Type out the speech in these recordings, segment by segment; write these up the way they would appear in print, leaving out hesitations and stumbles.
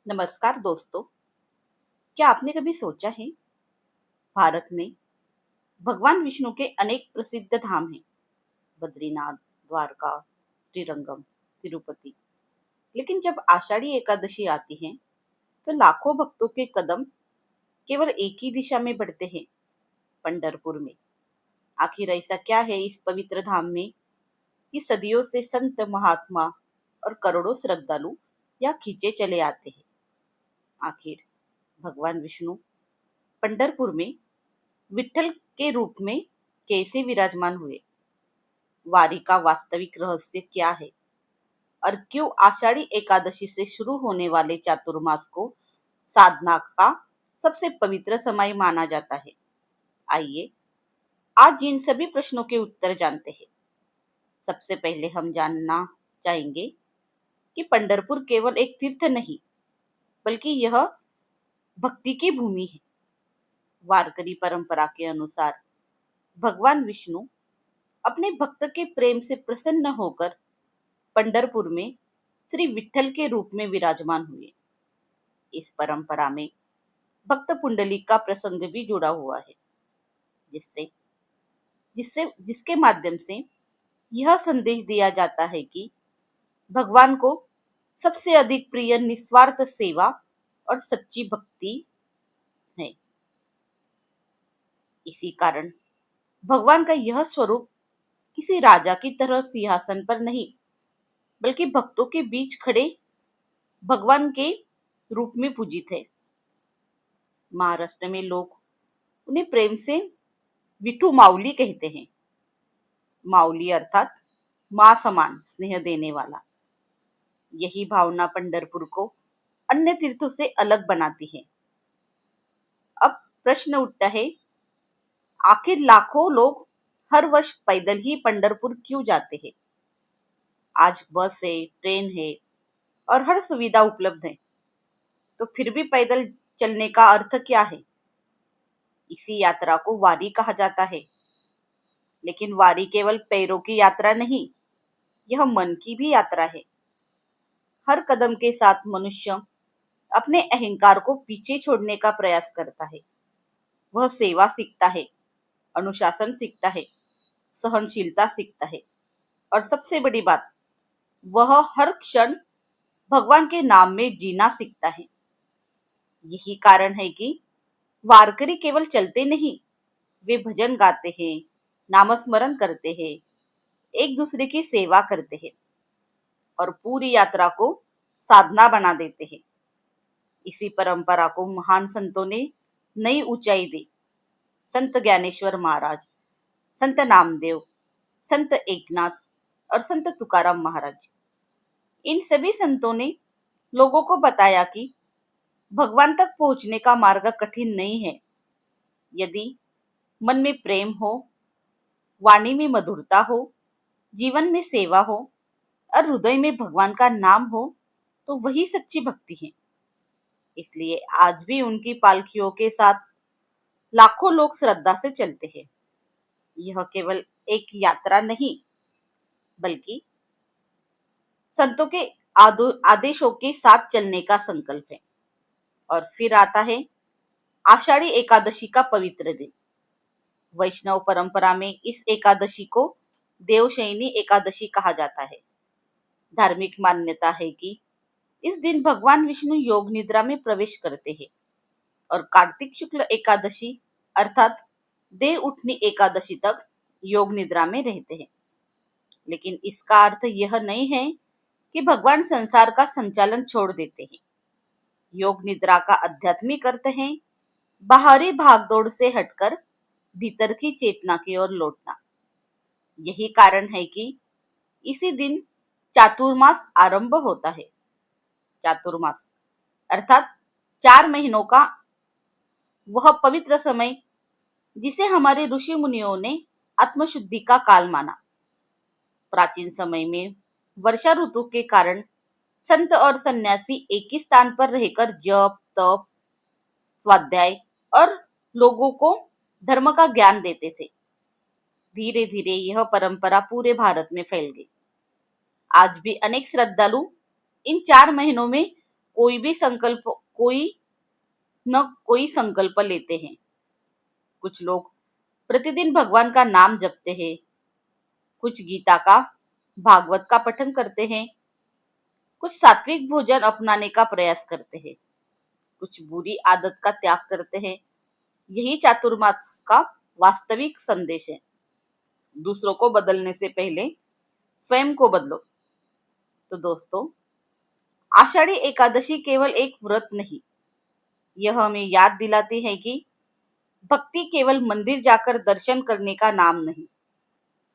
नमस्कार दोस्तों। क्या आपने कभी सोचा है भारत में भगवान विष्णु के अनेक प्रसिद्ध धाम हैं। बद्रीनाथ, द्वारका, श्रीरंगम, तिरुपति। लेकिन जब आषाढ़ी एकादशी आती है तो लाखों भक्तों के कदम केवल एक ही दिशा में बढ़ते हैं, पंढरपुर में। आखिर ऐसा क्या है इस पवित्र धाम में कि सदियों से संत महात्मा और करोड़ों श्रद्धालु यहाँ खींचे चले आते हैं। आखिर भगवान विष्णु पंढरपुर में विठ्ठल के रूप में कैसे विराजमान हुए? वारी का वास्तविक रहस्य क्या है और क्यों आषाढ़ी एकादशी से शुरू होने वाले चातुर्मास को साधना का सबसे पवित्र समय माना जाता है? आइए आज इन सभी प्रश्नों के उत्तर जानते हैं। सबसे पहले हम जानना चाहेंगे कि पंढरपुर केवल एक तीर्थ नहीं, बल्कि यह भक्ति की भूमि है। वारकरी परंपरा के अनुसार भगवान विष्णु अपने भक्त के प्रेम से प्रसन्न होकर पंढरपुर में श्री विठ्ठल के रूप में विराजमान हुए। इस परंपरा में भक्त पुंडलिक का प्रसंग भी जुड़ा हुआ है, जिससे जिससे जिसके माध्यम से यह संदेश दिया जाता है कि भगवान को सबसे अधिक प्रिय निस्वार्थ सेवा और सच्ची भक्ति है। इसी कारण भगवान का यह स्वरूप किसी राजा की तरह सिंहासन पर नहीं, बल्कि भक्तों के बीच खड़े भगवान के रूप में पूजित है। महाराष्ट्र में लोग उन्हें प्रेम से विठू माऊली कहते हैं। माऊली अर्थात मां समान स्नेह देने वाला। यही भावना पंढरपुर को अन्य तीर्थों से अलग बनाती है। अब प्रश्न उठता है, आखिर लाखों लोग हर वर्ष पैदल ही पंढरपुर क्यों जाते हैं? आज बस है, ट्रेन है और हर सुविधा उपलब्ध है, तो फिर भी पैदल चलने का अर्थ क्या है? इसी यात्रा को वारी कहा जाता है। लेकिन वारी केवल पैरों की यात्रा नहीं, यह मन की भी यात्रा है। हर कदम के साथ मनुष्य अपने अहंकार को पीछे छोड़ने का प्रयास करता है। वह सेवा सीखता है, अनुशासन सीखता है, सहनशीलता सीखता है और सबसे बड़ी बात, वह हर क्षण भगवान के नाम में जीना सीखता है। यही कारण है कि वारकरी केवल चलते नहीं, वे भजन गाते हैं, नामस्मरण करते हैं, एक दूसरे की सेवा करते हैं और पूरी यात्रा को साधना बना देते हैं। इसी परंपरा को महान संतों ने नई ऊंचाई दी। संत ज्ञानेश्वर महाराज, संत नामदेव, संत एकनाथ और संत तुकाराम महाराज, इन सभी संतों ने लोगों को बताया कि भगवान तक पहुंचने का मार्ग कठिन नहीं है। यदि मन में प्रेम हो, वाणी में मधुरता हो, जीवन में सेवा हो और हृदय में भगवान का नाम हो, तो वही सच्ची भक्ति है। इसलिए आज भी उनकी पालकियों के साथ लाखों लोग श्रद्धा से चलते हैं। यह केवल एक यात्रा नहीं, बल्कि संतों के आदेशों के साथ चलने का संकल्प है। और फिर आता है आषाढ़ी एकादशी का पवित्र दिन। वैष्णव परंपरा में इस एकादशी को देवशयनी एकादशी कहा जाता है। धार्मिक मान्यता है कि इस दिन भगवान विष्णु योग निद्रा में प्रवेश करते हैं और कार्तिक शुक्ल एकादशी अर्थात देव उठनी एकादशी तक योग निद्रा में रहते हैं। लेकिन इसका अर्थ यह नहीं है कि भगवान संसार का संचालन छोड़ देते हैं। योग निद्रा का आध्यात्मिक अर्थ है बाहरी भागदौड़ से हटकर भीतर की चेतना की ओर लौटना। यही कारण है कि इसी दिन चातुर्मास आरंभ होता है। चातुर्मास अर्थात 4 महीनों का वह पवित्र समय जिसे हमारे ऋषि मुनियों ने आत्मशुद्धि का काल माना। प्राचीन समय में वर्षा ऋतु के कारण संत और सन्यासी एक ही स्थान पर रहकर जप, तप, स्वाध्याय और लोगों को धर्म का ज्ञान देते थे। धीरे धीरे यह परंपरा पूरे भारत में फैल गई। आज भी अनेक श्रद्धालु इन 4 महीनों में कोई न कोई संकल्प लेते हैं। कुछ लोग प्रतिदिन भगवान का नाम जपते हैं, कुछ गीता का भागवत का पठन करते हैं, कुछ सात्विक भोजन अपनाने का प्रयास करते हैं, कुछ बुरी आदत का त्याग करते हैं। यही चातुर्मास का वास्तविक संदेश है। दूसरों को बदलने से पहले स्वयं को बदलो। तो दोस्तों, आषाढ़ी एकादशी केवल एक व्रत नहीं, यह हमें याद दिलाती है कि भक्ति केवल मंदिर जाकर दर्शन करने का नाम नहीं।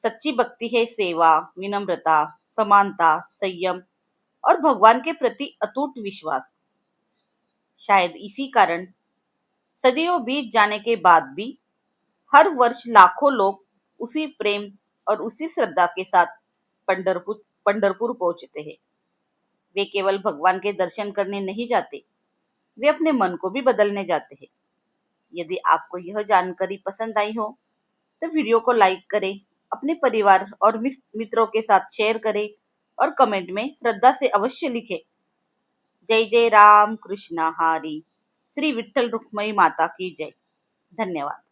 सच्ची भक्ति है सेवा, विनम्रता, समानता, संयम और भगवान के प्रति अटूट विश्वास। शायद इसी कारण सदियों बीत जाने के बाद भी हर वर्ष लाखों लोग उसी प्रेम और उसी श्रद्धा के साथ पंढरपुर पहुंचते हैं। वे केवल भगवान के दर्शन करने नहीं जाते, वे अपने मन को भी बदलने जाते हैं। यदि आपको यह जानकारी पसंद आई हो तो वीडियो को लाइक करें, अपने परिवार और मित्रों के साथ शेयर करें और कमेंट में श्रद्धा से अवश्य लिखें। जय जय राम कृष्ण हरी, श्री विठ्ठल रुक्मणी माता की जय। धन्यवाद।